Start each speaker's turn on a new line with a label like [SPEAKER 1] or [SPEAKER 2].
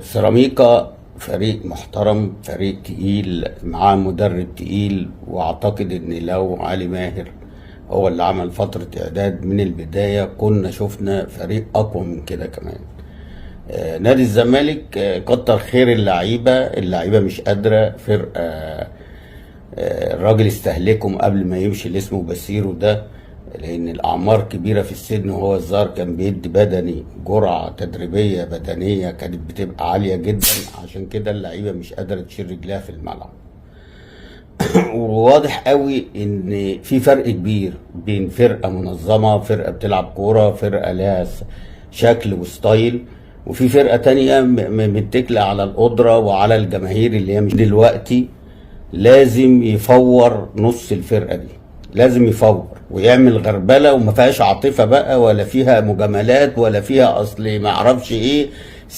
[SPEAKER 1] سيراميكا فريق محترم، فريق تقيل، معاه مدرب تقيل، واعتقد ان لو علي ماهر هو اللي عمل فترة اعداد من البداية كنا شفنا فريق اقوى من كده كمان. نادي الزمالك كتر خير اللعيبة مش قادرة. فرقة الراجل استهلكهم قبل ما يمشي اللي اسمه بسيرو ده، لان الاعمار كبيره في السن، وهو الظاهر كان بيدي بدني جرعه تدريبيه بدنيه كانت بتبقى عاليه جدا، عشان كده اللعيبه مش قادره تشيل رجلها في الملعب. وواضح قوي ان في فرق كبير بين فرقه منظمه، فرقه بتلعب كوره، فرقه لها شكل وستايل، وفي فرقه تانية متكله على القدره وعلى الجماهير اللي هي مش دلوقتي. لازم يفور نص الفرقه دي، لازم يفور ويعمل غربله، وما فيهاش عاطفه بقى، ولا فيها مجاملات، ولا فيها اصل ما اعرفش ايه.